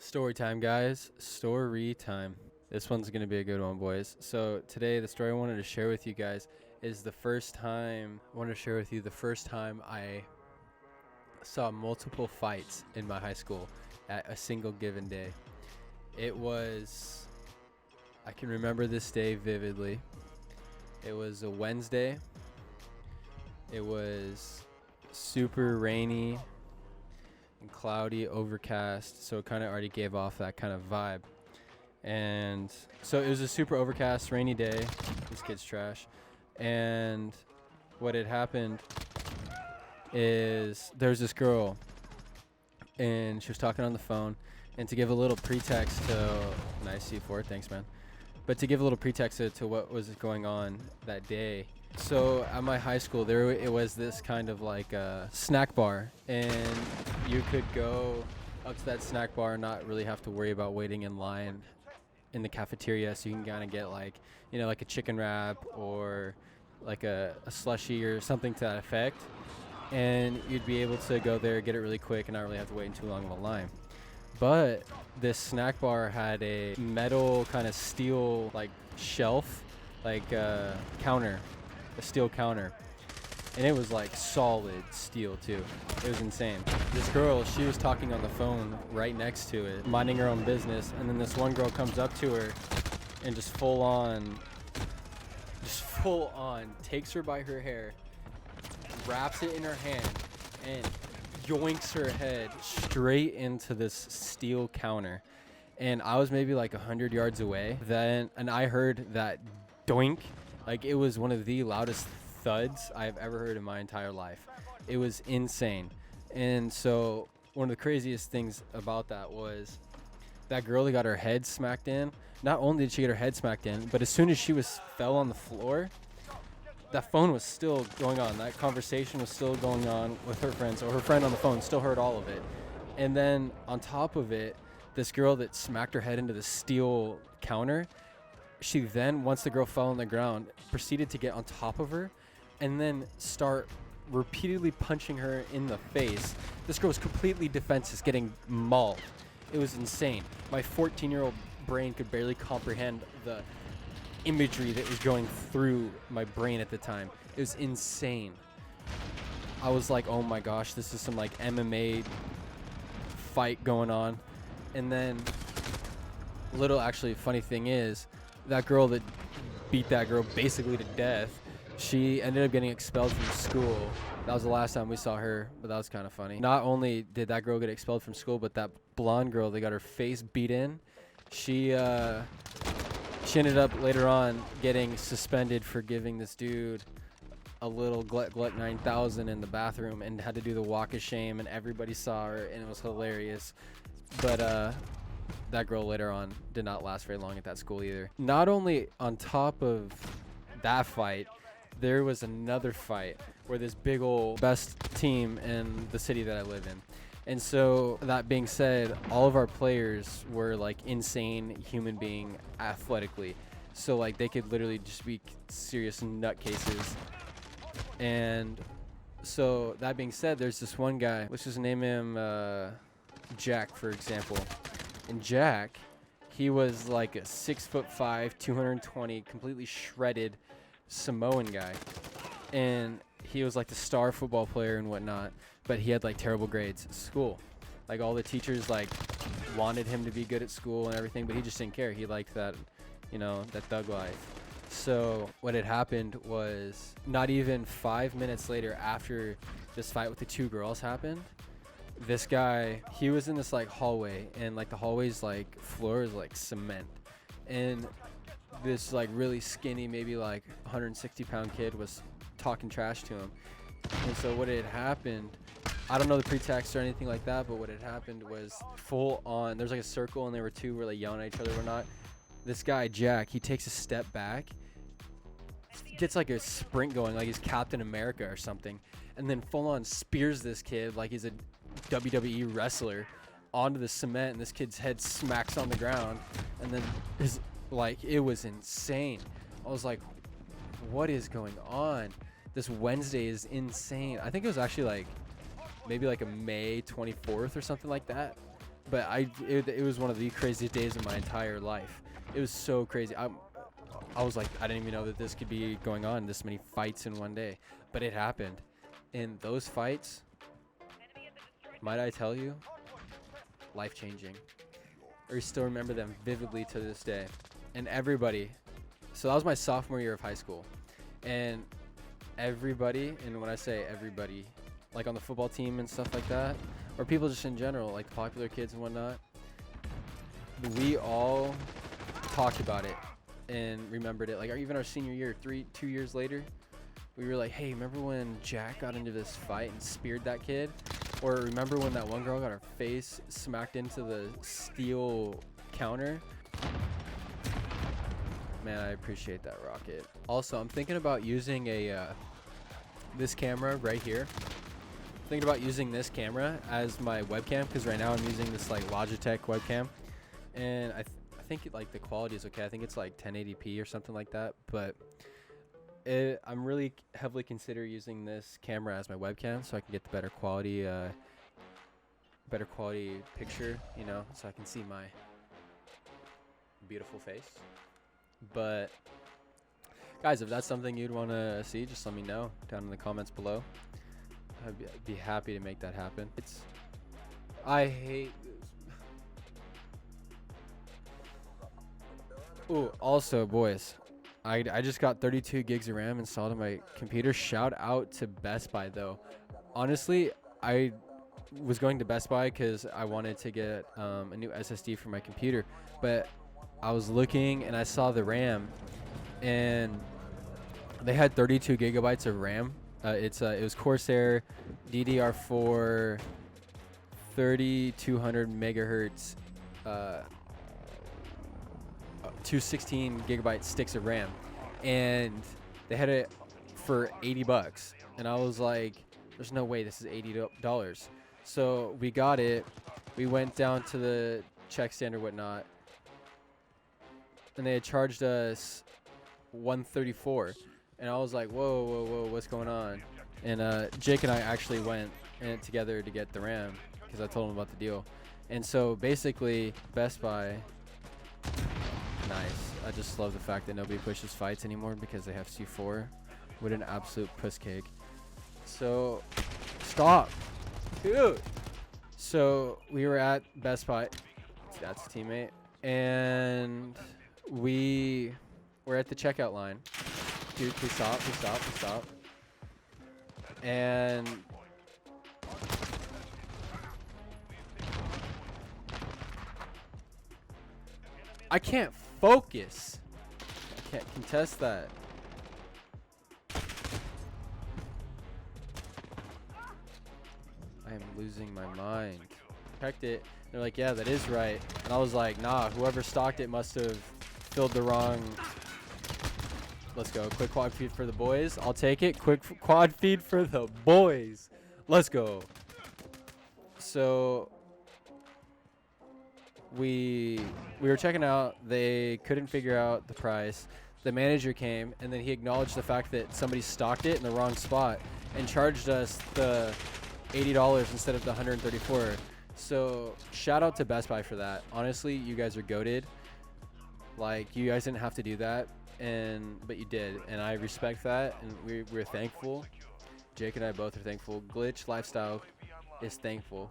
Story time, guys. Story time. This one's going to be a good one, boys. So, today, the story I wanted to share with you guys is the first time I saw multiple fights in my high school at a single given day. I can remember this day vividly. It was a Wednesday. It was super rainy and cloudy, overcast, so it kind of already gave off that kind of vibe. And so it was a super overcast, rainy day. This kid's trash. And what had happened is there's this girl, and she was talking on the phone. And to give a little pretext to, nice C4, thanks, man. But to give a little pretext to what was going on that day. So at my high school, it was this kind of like a snack bar, and you could go up to that snack bar and not really have to worry about waiting in line in the cafeteria. So you can kind of get like a chicken wrap or like a slushie or something to that effect, and you'd be able to go there, get it really quick, and not really have to wait in too long of a line. But this snack bar had a metal kind of steel like shelf, like counter, a steel counter. And it was like solid steel too. It was insane. This girl, she was talking on the phone right next to it, minding her own business. And then this one girl comes up to her and just full on takes her by her hair, wraps it in her hand, and yoinks her head straight into this steel counter. And I was maybe like 100 yards away then, and I heard that doink. Like, it was one of the loudest thuds I've ever heard in my entire life. It was insane. And so one of the craziest things about that was that girl that got her head smacked in. Not only did she get her head smacked in, but as soon as she fell on the floor, that phone was still going on. That conversation was still going on with her friend. So her friend on the phone still heard all of it. And then on top of it, this girl that smacked her head into the steel counter, she then, once the girl fell on the ground, proceeded to get on top of her and then start repeatedly punching her in the face. This girl was completely defenseless, getting mauled. It was insane. My 14-year-old brain could barely comprehend the imagery that was going through my brain at the time. It was insane. I was like, oh my gosh, this is some like MMA fight going on. And then actually funny thing is, that girl that beat that girl basically to death, she ended up getting expelled from school. That was the last time we saw her, but that was kind of funny. Not only did that girl get expelled from school, but that blonde girl that got her face beat in, she ended up later on getting suspended for giving this dude a little Gluck 9000 in the bathroom, and had to do the walk of shame, and everybody saw her, and it was hilarious. But that girl later on did not last very long at that school either. Not only on top of that fight, there was another fight where this big old best team in the city that I live in. And so that being said, all of our players were like insane human being athletically. So like they could literally just be serious nutcases. And so that being said, there's this one guy, let's just name him Jack, for example. And Jack, he was like a 6'5", 220, completely shredded Samoan guy. And he was like the star football player and whatnot, but he had like terrible grades at school. Like all the teachers like wanted him to be good at school and everything, but he just didn't care. He liked that, that thug life. So what had happened was, not even 5 minutes later after this fight with the two girls happened, this guy, he was in this like hallway, and like the hallway's like floor is like cement, and this like really skinny, maybe like 160-pound kid was talking trash to him. And so what had happened, I don't know the pretext or anything like that, but what had happened was full on, there's like a circle and there were two were like yelling at each other or not. This guy Jack, he takes a step back, gets like a sprint going like he's Captain America or something, and then full on spears this kid like he's a WWE wrestler onto the cement, and this kid's head smacks on the ground. And then it was insane. I was like, what is going on? This Wednesday is insane. I think it was actually like maybe like a May 24th or something like that. But it was one of the craziest days of my entire life. It was so crazy. I was like, I didn't even know that this could be going on, this many fights in one day. But it happened. And those fights, might I tell you, life-changing. I still remember them vividly to this day. And everybody, so that was my sophomore year of high school. And everybody, and when I say everybody, like on the football team and stuff like that, or people just in general, like the popular kids and whatnot, we all talked about it and remembered it. Like even our senior year, 2 years later, we were like, hey, remember when Jack got into this fight and speared that kid? Or remember when that one girl got her face smacked into the steel counter? Man, I appreciate that, Rocket. Also, I'm thinking about using this camera right here. Thinking about using this camera as my webcam, because right now I'm using this like Logitech webcam, and I think like the quality is okay. I think it's like 1080p or something like that, but I'm really heavily consider using this camera as my webcam so I can get the better quality picture, you know, so I can see my beautiful face. But guys, if that's something you'd want to see, just let me know down in the comments below. I'd be happy to make that happen. I hate this. Ooh, also, boys, I just got 32 gigs of RAM installed on my computer. Shout out to Best Buy, though. Honestly, I was going to Best Buy because I wanted to get a new SSD for my computer, but I was looking and I saw the RAM, and they had 32 gigabytes of RAM. It was Corsair DDR4 3200 megahertz 216 gigabyte sticks of RAM, and they had it for $80, and I was like, there's no way this is $80. So we got it. We went down to the check stand or whatnot, and they had charged us $134. And I was like, whoa, what's going on? And Jake and I actually went in together to get the RAM because I told him about the deal. And so basically, Best Buy, nice. I just love the fact that nobody pushes fights anymore because they have C4. What an absolute puss cake. So, stop. Dude. So, we were at Best Buy. That's a teammate. And we were at the checkout line. Dude, please stop, please stop, please stop. And I can't focus. I can't contest that. I am losing my mind. Checked it. They're like, yeah, that is right. And I was like, nah, whoever stocked it must have filled the wrong. Let's go. Quick quad feed for the boys. I'll take it. Quick quad feed for the boys. Let's go. So we were checking out. They couldn't figure out the price. The manager came, and then he acknowledged the fact that somebody stocked it in the wrong spot and charged us the $80 instead of the $134. So shout out to Best Buy for that. Honestly, you guys are goated. Like, you guys didn't have to do that. But you did, and I respect that, and we're thankful. Jake and I both are thankful. Glitch Lifestyle is thankful.